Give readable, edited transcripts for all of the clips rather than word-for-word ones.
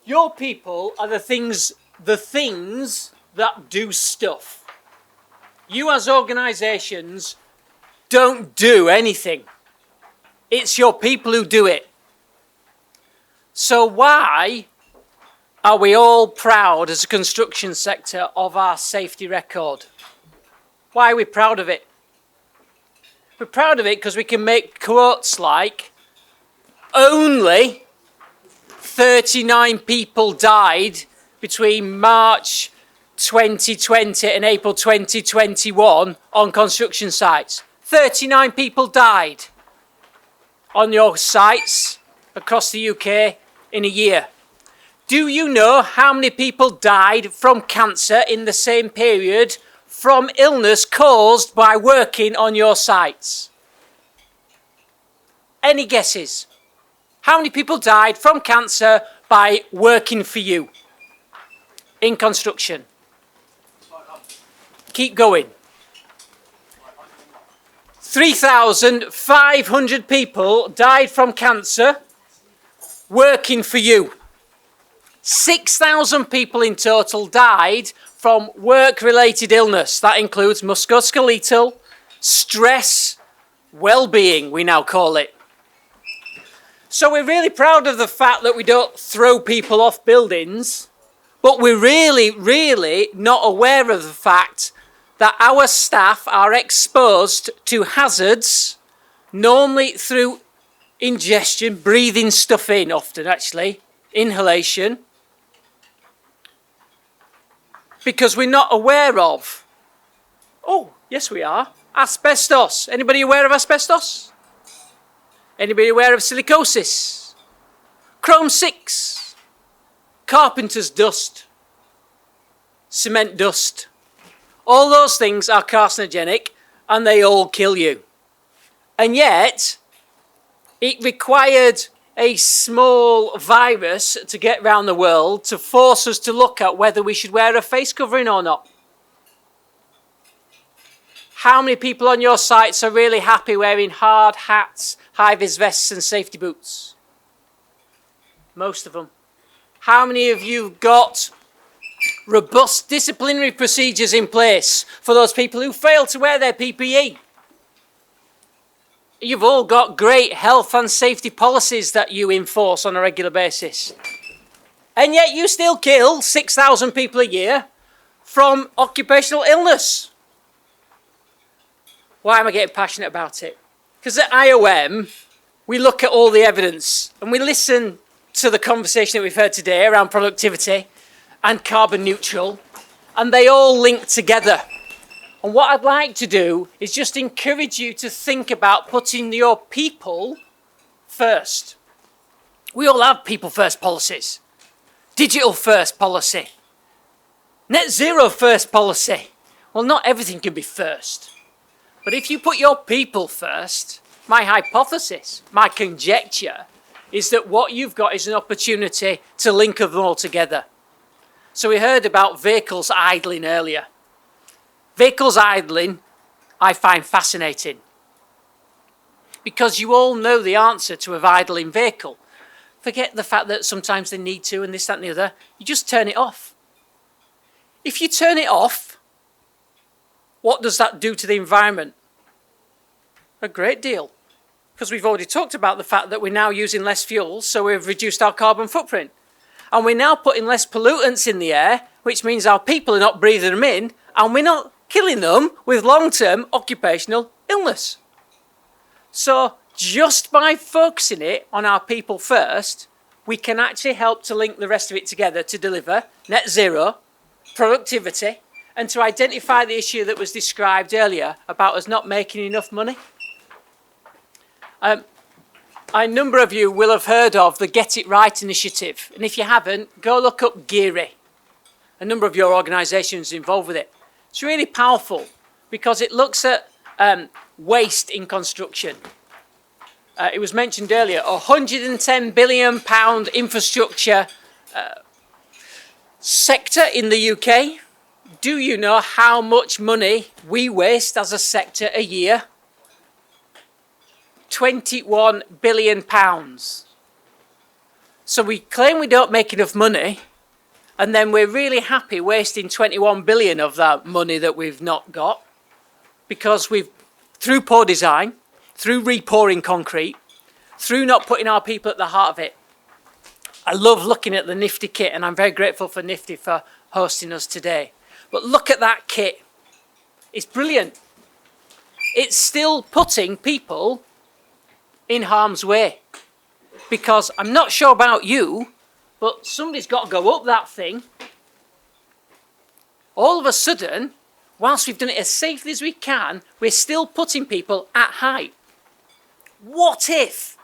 Your people are the things that do stuff. You as organisations don't do anything. It's your people who do it. So why are we all proud as a construction sector of our safety record? Why are we proud of it? We're proud of it because we can make quotes like, only 39 people died between March 2020 and April 2021 on construction sites. 39 people died on your sites across the UK in a year. Do you know how many people died from cancer in the same period from illness caused by working on your sites? Any guesses? How many people died from cancer by working for you in construction? Keep going. 3,500 people died from cancer working for you. 6,000 people in total died from work-related illness. That includes musculoskeletal, stress, well-being, we now call it. So we're really proud of the fact that we don't throw people off buildings, but we're really not aware of the fact that our staff are exposed to hazards, normally through ingestion, breathing stuff in often actually, inhalation, because we're not aware of, oh, yes we are, asbestos. Anybody aware of asbestos? Anybody aware of silicosis? Chrome 6, carpenter's dust, cement dust. All those things are carcinogenic and they all kill you. And yet, it required a small virus to get around the world to force us to look at whether we should wear a face covering or not. How many people on your sites are really happy wearing hard hats, high-vis vests and safety boots? Most of them. How many of you have got robust disciplinary procedures in place for those people who fail to wear their PPE? You've all got great health and safety policies that you enforce on a regular basis. And yet you still kill 6,000 people a year from occupational illness. Why am I getting passionate about it? Because at IOM, we look at all the evidence and we listen to the conversation that we've heard today around productivity and carbon neutral, and they all link together. And what I'd like to do is just encourage you to think about putting your people first. We all have people first policies, digital first policy, net zero first policy. Well, not everything can be first. But if you put your people first, my hypothesis, my conjecture, is that what you've got is an opportunity to link them all together. So we heard about vehicles idling earlier. Vehicles idling, I find fascinating. Because you all know the answer to an idling vehicle. Forget the fact that sometimes they need to and this, that and the other. You just turn it off. If you turn it off, what does that do to the environment? A great deal. Because we've already talked about the fact that we're now using less fuel, so we've reduced our carbon footprint. And we're now putting less pollutants in the air, which means our people are not breathing them in, and we're not killing them with long-term occupational illness. So just by focusing it on our people first, we can actually help to link the rest of it together to deliver net zero, productivity, and to identify the issue that was described earlier about us not making enough money. A number of you will have heard of the Get It Right initiative. And if you haven't, go look up GERI. A number of your organisations are involved with it. It's really powerful because it looks at waste in construction. It was mentioned earlier, a £110 billion infrastructure sector in the UK. Do you know how much money we waste as a sector a year? £21 billion. So we claim we don't make enough money, and then we're really happy wasting 21 billion of that money that we've not got, because we've, through poor design, through repouring concrete, through not putting our people at the heart of it. I love looking at the Nifty kit, and I'm very grateful for Nifty for hosting us today. But look at that kit. It's brilliant. It's still putting people in harm's way. Because I'm not sure about you, but somebody's got to go up that thing. All of a sudden, whilst we've done it as safely as we can, we're still putting people at height. What if,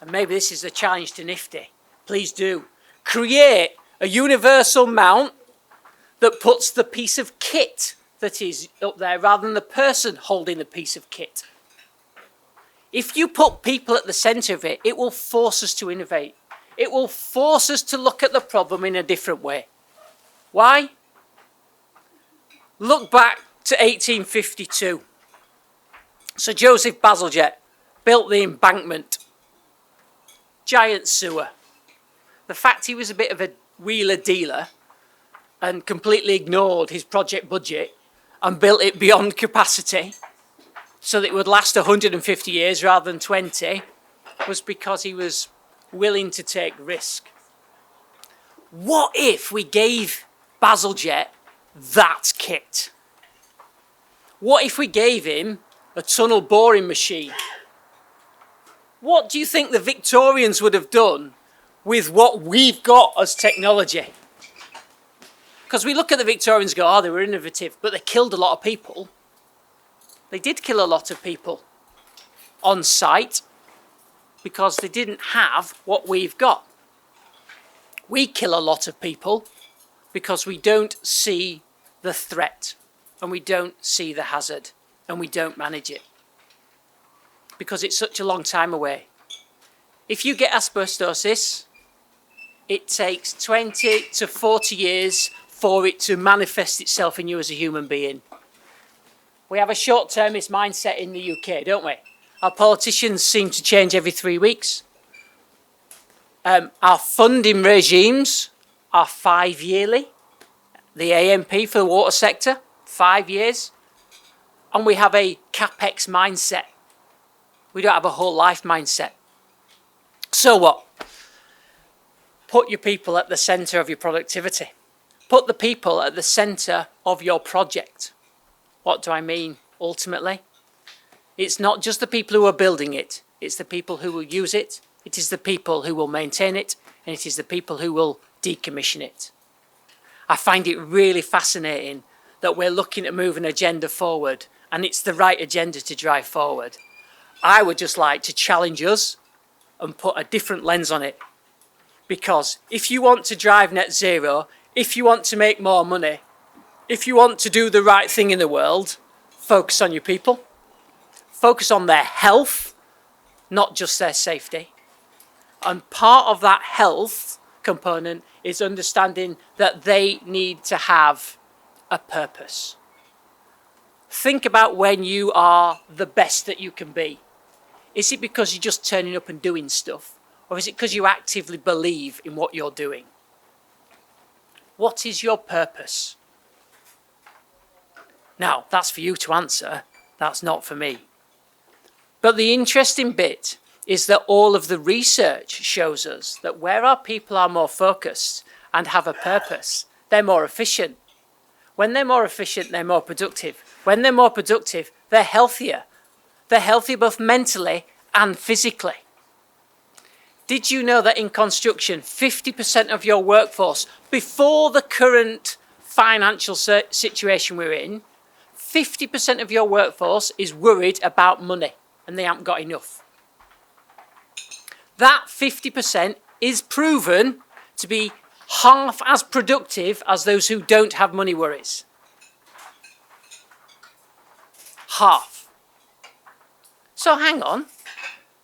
and maybe this is a challenge to Nifty, please do, create a universal mount that puts the piece of kit that is up there rather than the person holding the piece of kit. If you put people at the centre of it, it will force us to innovate. It will force us to look at the problem in a different way. Why? Look back to 1852. Sir Joseph Bazalgette built the embankment. Giant sewer. The fact he was a bit of a wheeler dealer and completely ignored his project budget and built it beyond capacity so that it would last 150 years rather than 20 was because he was willing to take risk. What if we gave Bazalgette that kit? What if we gave him a tunnel boring machine? What do you think the Victorians would have done with what we've got as technology? Because we look at the Victorians and go, oh, they were innovative, but they killed a lot of people. They did kill a lot of people on site because they didn't have what we've got. We kill a lot of people because we don't see the threat and we don't see the hazard and we don't manage it because it's such a long time away. If you get asbestosis, it takes 20 to 40 years for it to manifest itself in you as a human being. We have a short-termist mindset in the UK, don't we? Our politicians seem to change every 3 weeks. Our funding regimes are 5-yearly. The AMP for the water sector, 5 years. And we have a capex mindset. We don't have a whole life mindset. So what? Put your people at the centre of your productivity. Put the people at the centre of your project. What do I mean, ultimately? It's not just the people who are building it. It's the people who will use it. It is the people who will maintain it. And it is the people who will decommission it. I find it really fascinating that we're looking to move an agenda forward. And it's the right agenda to drive forward. I would just like to challenge us and put a different lens on it. Because if you want to drive net zero, if you want to make more money, if you want to do the right thing in the world, focus on your people. Focus on their health, not just their safety. And part of that health component is understanding that they need to have a purpose. Think about when you are the best that you can be. Is it because you're just turning up and doing stuff? Or is it because you actively believe in what you're doing? What is your purpose? Now, that's for you to answer. That's not for me. But the interesting bit is that all of the research shows us that where our people are more focused and have a purpose, they're more efficient. When they're more efficient, they're more productive. When they're more productive, they're healthier. They're healthier both mentally and physically. Did you know that in construction, 50% of your workforce, before the current financial situation we're in, 50% of your workforce is worried about money and they haven't got enough. That 50% is proven to be half as productive as those who don't have money worries. Half. So hang on.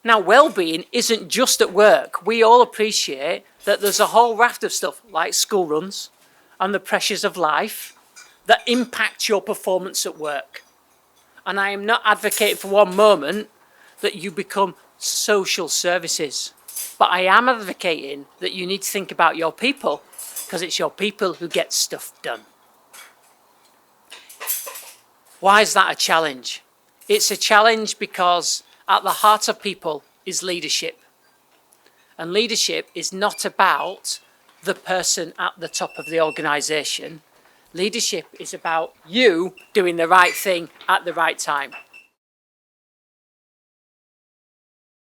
Now, well-being isn't just at work. We all appreciate that there's a whole raft of stuff like school runs and the pressures of life that impact your performance at work. And I am not advocating for one moment that you become social services. But I am advocating that you need to think about your people, because it's your people who get stuff done. Why is that a challenge? It's a challenge because at the heart of people is leadership. And leadership is not about the person at the top of the organisation. Leadership is about you doing the right thing at the right time.